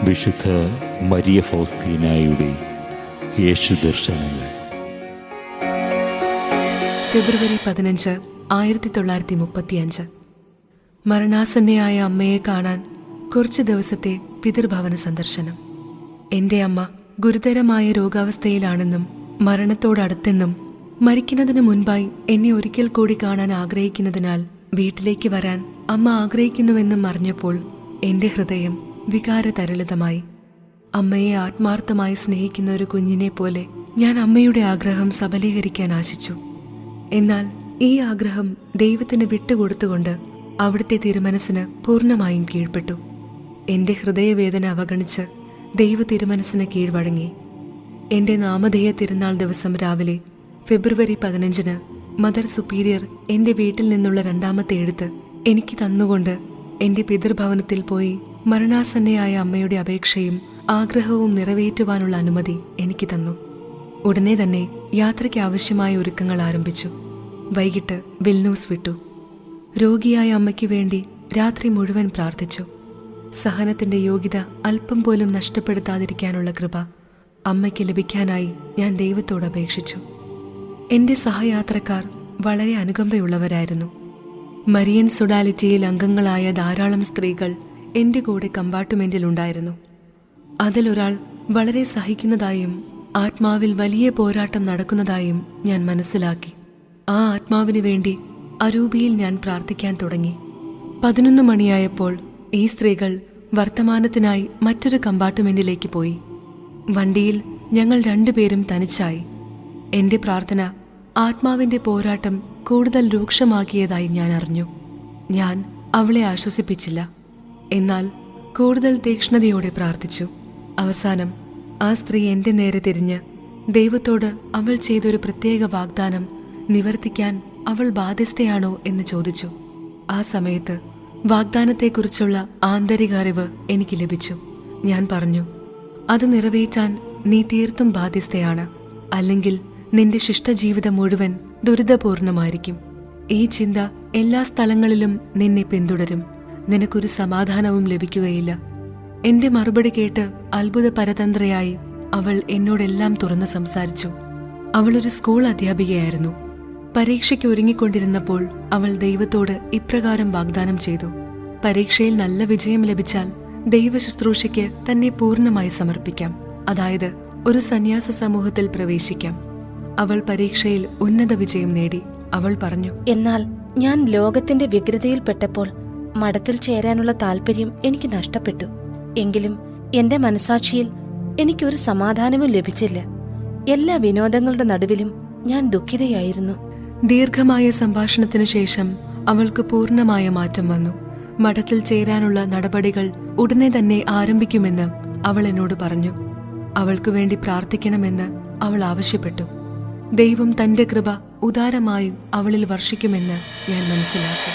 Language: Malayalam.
വിശുദ്ധ മരിയ ഫൗസ്തീനായുടെ യേശു ദർശനങ്ങൾ. ഫെബ്രുവരി 15, 1935. മരണാസന്നയായ അമ്മയെ കാണാൻ കുറച്ച് ദിവസത്തെ പിതൃഭവന സന്ദർശനം. എൻ്റെ അമ്മ ഗുരുതരമായ രോഗാവസ്ഥയിലാണെന്നും മരണത്തോടടുത്തെന്നും മരിക്കുന്നതിന് മുൻപായി എന്നെ ഒരിക്കൽ കൂടി കാണാൻ ആഗ്രഹിക്കുന്നതിനാൽ വീട്ടിലേക്ക് വരാൻ അമ്മ ആഗ്രഹിക്കുന്നുവെന്നും അറിഞ്ഞപ്പോൾ എൻ്റെ ഹൃദയം വികാരതരളിതമായി. അമ്മയെ ആത്മാർത്ഥമായി സ്നേഹിക്കുന്ന ഒരു കുഞ്ഞിനെ പോലെ ഞാൻ അമ്മയുടെ ആഗ്രഹം സബലീകരിക്കാൻ ആശിച്ചു. എന്നാൽ ഈ ആഗ്രഹം ദൈവത്തിന് വിട്ടുകൊടുത്തുകൊണ്ട് അവിടുത്തെ തിരുമനസ്സിന് പൂർണ്ണമായും കീഴ്പ്പെട്ടു. എൻ്റെ ഹൃദയവേദന അവഗണിച്ച് ദൈവ തിരുമനസ്സിന് കീഴ്വഴങ്ങി. എൻ്റെ നാമധേയ തിരുനാൾ ദിവസം രാവിലെ ഫെബ്രുവരി 15 മദർ സുപ്പീരിയർ എൻ്റെ വീട്ടിൽ നിന്നുള്ള 2ാമത്തെ എഴുത്ത് എനിക്ക് തന്നുകൊണ്ട് എൻ്റെ പിതൃഭവനത്തിൽ പോയി മരണാസന്നയായ അമ്മയുടെ അപേക്ഷയും ആഗ്രഹവും നിറവേറ്റുവാനുള്ള അനുമതി എനിക്ക് തന്നു. ഉടനെ തന്നെ യാത്രയ്ക്ക് ആവശ്യമായ ഒരുക്കങ്ങൾ ആരംഭിച്ചു. വൈകിട്ട് വിൽനൂസ് വിട്ടു. രോഗിയായ അമ്മയ്ക്ക് വേണ്ടി രാത്രി മുഴുവൻ പ്രാർത്ഥിച്ചു. സഹനത്തിൻ്റെ യോഗ്യത അല്പം പോലും നഷ്ടപ്പെടുത്താതിരിക്കാനുള്ള കൃപ അമ്മയ്ക്ക് ലഭിക്കാനായി ഞാൻ ദൈവത്തോട് അപേക്ഷിച്ചു. എൻ്റെ സഹയാത്രക്കാർ വളരെ അനുകമ്പയുള്ളവരായിരുന്നു. മരിയൻ സൊഡാലിറ്റിയിൽ അംഗങ്ങളായ ധാരാളം സ്ത്രീകൾ എൻ്റെ കൂടെ കമ്പാർട്ട്മെന്റിലുണ്ടായിരുന്നു. അതിലൊരാൾ വളരെ സഹിക്കുന്നതായും ആത്മാവിൽ വലിയ പോരാട്ടം നടക്കുന്നതായും ഞാൻ മനസ്സിലാക്കി. ആ ആത്മാവിന് വേണ്ടി അരൂപിയിൽ ഞാൻ പ്രാർത്ഥിക്കാൻ തുടങ്ങി. 11 മണിയായപ്പോൾ ഈ സ്ത്രീകൾ വർത്തമാനത്തിനായി മറ്റൊരു കമ്പാർട്ട്മെന്റിലേക്ക് പോയി. വണ്ടിയിൽ ഞങ്ങൾ 2 പേരും തനിച്ചായി. എൻ്റെ പ്രാർത്ഥന ആത്മാവിൻ്റെ പോരാട്ടം കൂടുതൽ രൂക്ഷമാക്കിയതായി ഞാൻ അറിഞ്ഞു. ഞാൻ അവളെ ആശ്വസിപ്പിച്ചില്ല, എന്നാൽ കൂടുതൽ തീക്ഷ്ണതയോടെ പ്രാർത്ഥിച്ചു. അവസാനം ആ സ്ത്രീ എൻ്റെ നേരെ തിരിഞ്ഞ് ദൈവത്തോട് അവൾ ചെയ്തൊരു പ്രത്യേക വാഗ്ദാനം നിവർത്തിക്കാൻ അവൾ ബാധ്യസ്ഥയാണോ എന്ന് ചോദിച്ചു. ആ സമയത്ത് വാഗ്ദാനത്തെക്കുറിച്ചുള്ള ആന്തരിക അറിവ് എനിക്ക് ലഭിച്ചു. ഞാൻ പറഞ്ഞു, അത് നിറവേറ്റാൻ നീ തീർത്തും ബാധ്യസ്ഥയാണ്, അല്ലെങ്കിൽ നിന്റെ ശിഷ്ടജീവിതം മുഴുവൻ ദുരിതപൂർണമായിരിക്കും. ഈ ചിന്ത എല്ലാ സ്ഥലങ്ങളിലും നിന്നെ പിന്തുടരും. നിനക്കൊരു സമാധാനവും ലഭിക്കുകയില്ല. എന്റെ മറുപടി കേട്ട് അത്ഭുത പരതന്ത്രയായി അവൾ എന്നോടെല്ലാം തുറന്ന് സംസാരിച്ചു. അവളൊരു സ്കൂൾ അധ്യാപികയായിരുന്നു. പരീക്ഷയ്ക്ക് ഒരുങ്ങിക്കൊണ്ടിരുന്നപ്പോൾ അവൾ ദൈവത്തോട് ഇപ്രകാരം വാഗ്ദാനം ചെയ്തു: പരീക്ഷയിൽ നല്ല വിജയം ലഭിച്ചാൽ ദൈവ ശുശ്രൂഷയ്ക്ക് തന്നെ പൂർണ്ണമായി സമർപ്പിക്കാം, അതായത് ഒരു സന്യാസ സമൂഹത്തിൽ പ്രവേശിക്കാം. അവൾ പരീക്ഷയിൽ ഉന്നത വിജയം നേടി. അവൾ പറഞ്ഞു, എന്നാൽ ഞാൻ ലോകത്തിന്റെ വ്യഗ്രതയിൽപ്പെട്ടപ്പോൾ മഠത്തിൽ ചേരാനുള്ള താല്പര്യം എനിക്ക് നഷ്ടപ്പെട്ടു. എങ്കിലും എന്റെ മനസാക്ഷിയിൽ എനിക്കൊരു സമാധാനവും ലഭിച്ചില്ല. എല്ലാ വിനോദങ്ങളുടെ നടുവിലും ഞാൻ ദുഃഖിതയായിരുന്നു. ദീർഘമായ സംഭാഷണത്തിനു ശേഷം അവൾക്ക് പൂർണ്ണമായ മാറ്റം വന്നു. മഠത്തിൽ ചേരാനുള്ള നടപടികൾ ഉടനെ തന്നെ ആരംഭിക്കുമെന്ന് അവൾ എന്നോട് പറഞ്ഞു. അവൾക്കു വേണ്ടി പ്രാർത്ഥിക്കണമെന്ന് അവൾ ആവശ്യപ്പെട്ടു. ദൈവം തന്റെ കൃപ ഉദാരമായും അവളിൽ വർഷിക്കുമെന്ന് ഞാൻ മനസ്സിലാക്കി.